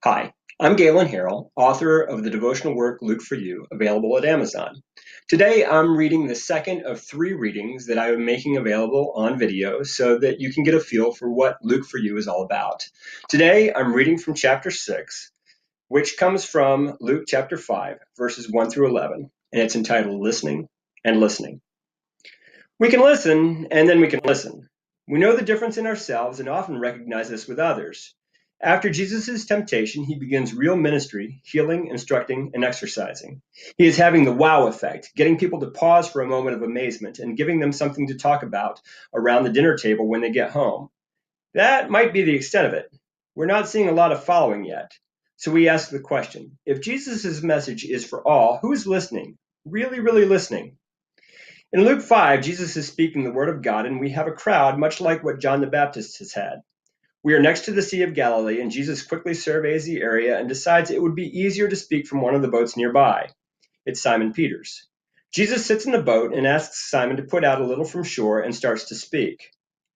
Hi, I'm Galen Harrell, author of the devotional work Luke for You, available at Amazon. Today I'm reading the second of three readings that I am making available on video so that you can get a feel for what Luke for You is all about. Today I'm reading from chapter 6, which comes from Luke chapter 5, verses 1 through 11, and it's entitled Listening and Listening. We can listen, and then we can listen. We know the difference in ourselves and often recognize this with others. After Jesus' temptation, he begins real ministry, healing, instructing, and exercising. He is having the wow effect, getting people to pause for a moment of amazement and giving them something to talk about around the dinner table when they get home. That might be the extent of it. We're not seeing a lot of following yet. So we ask the question, if Jesus' message is for all, who's listening? Really listening? In Luke 5, Jesus is speaking the word of God, and we have a crowd much like what John the Baptist has had. We are next to the Sea of Galilee, and Jesus quickly surveys the area and decides it would be easier to speak from one of the boats nearby. It's Simon Peter's. Jesus sits in the boat and asks Simon to put out a little from shore and starts to speak.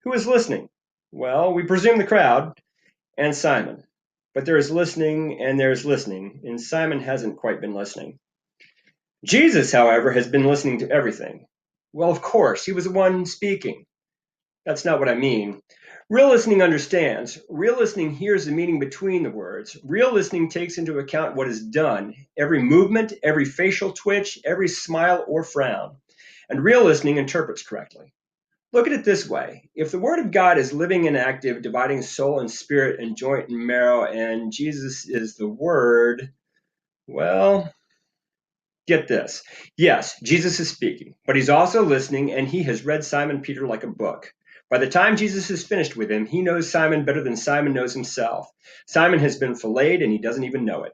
Who is listening? Well, we presume the crowd and Simon. But there is listening and there is listening, and Simon hasn't quite been listening. Jesus, however, has been listening to everything. Well, of course, he was the one speaking. That's not what I mean. Real listening understands. Real listening hears the meaning between the words. Real listening takes into account what is done, every movement, every facial twitch, every smile or frown. And real listening interprets correctly. Look at it this way. If the Word of God is living and active, dividing soul and spirit and joint and marrow, and Jesus is the Word, well, get this. Yes, Jesus is speaking, but he's also listening, and he has read Simon Peter like a book. By the time Jesus is finished with him, he knows Simon better than Simon knows himself. Simon has been filleted, and he doesn't even know it.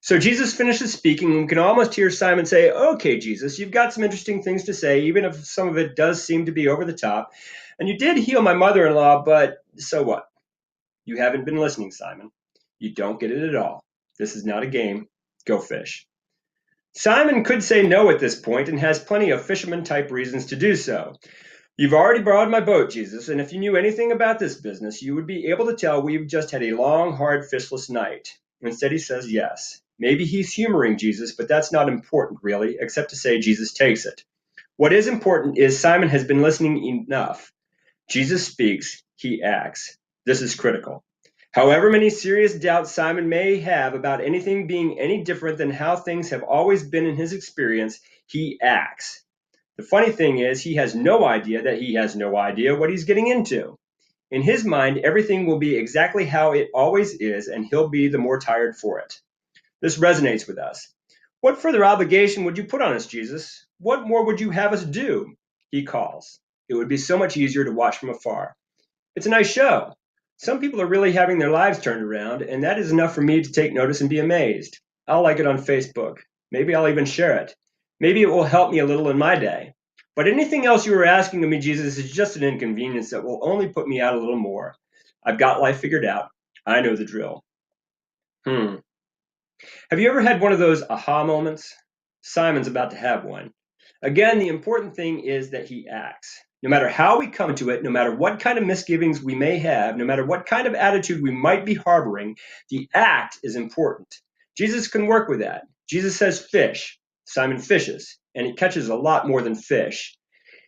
So Jesus finishes speaking, and we can almost hear Simon say, "Okay, Jesus, you've got some interesting things to say, even if some of it does seem to be over the top. And you did heal my mother-in-law, but so what? You haven't been listening, Simon. You don't get it at all. This is not a game. Go fish." Simon could say no at this point and has plenty of fisherman-type reasons to do so. "You've already borrowed my boat, Jesus, and if you knew anything about this business, you would be able to tell we've just had a long, hard, fishless night." Instead, he says yes. Maybe he's humoring Jesus, but that's not important, really, except to say Jesus takes it. What is important is Simon has been listening enough. Jesus speaks, he acts. This is critical. However many serious doubts Simon may have about anything being any different than how things have always been in his experience, he acts. The funny thing is, he has no idea that he has no idea what he's getting into. In his mind, everything will be exactly how it always is, and he'll be the more tired for it. This resonates with us. What further obligation would you put on us, Jesus? What more would you have us do? He calls. It would be so much easier to watch from afar. It's a nice show. Some people are really having their lives turned around, and that is enough for me to take notice and be amazed. I'll like it on Facebook. Maybe I'll even share it. Maybe it will help me a little in my day. But anything else you are asking of me, Jesus, is just an inconvenience that will only put me out a little more. I've got life figured out. I know the drill. Have you ever had one of those aha moments? Simon's about to have one. Again, the important thing is that he acts. No matter how we come to it, no matter what kind of misgivings we may have, no matter what kind of attitude we might be harboring, the act is important. Jesus can work with that. Jesus says fish. Simon fishes, and he catches a lot more than fish.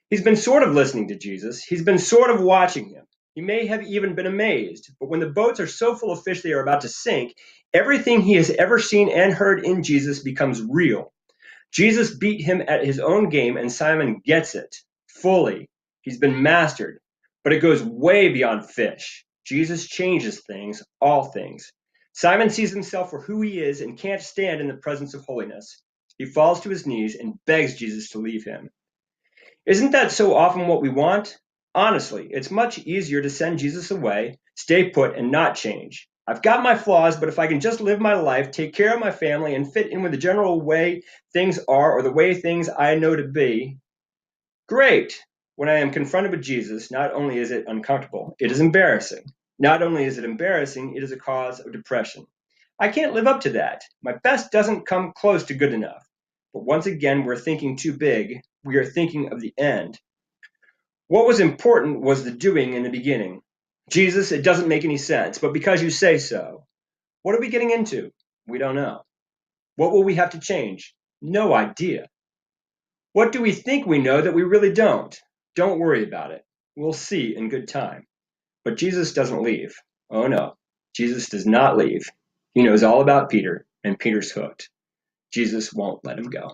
He's been sort of listening to Jesus. He's been sort of watching him. He may have even been amazed, but when the boats are so full of fish they are about to sink, everything he has ever seen and heard in Jesus becomes real. Jesus beat him at his own game, and Simon gets it fully. He's been mastered, but it goes way beyond fish. Jesus changes things, all things. Simon sees himself for who he is and can't stand in the presence of holiness. He falls to his knees and begs Jesus to leave him. Isn't that so often what we want? Honestly, it's much easier to send Jesus away, stay put, and not change. I've got my flaws, but if I can just live my life, take care of my family, and fit in with the general way things are or the way things I know to be, great. When I am confronted with Jesus, not only is it uncomfortable, it is embarrassing. Not only is it embarrassing, it is a cause of depression. I can't live up to that. My best doesn't come close to good enough. But once again, we're thinking too big. We are thinking of the end. What was important was the doing in the beginning. Jesus, it doesn't make any sense, but because you say so. What are we getting into? We don't know. What will we have to change? No idea. What do we think we know that we really don't? Don't worry about it. We'll see in good time. But Jesus doesn't leave. Oh no, Jesus does not leave. He knows all about Peter, and Peter's hooked. Jesus won't let him go.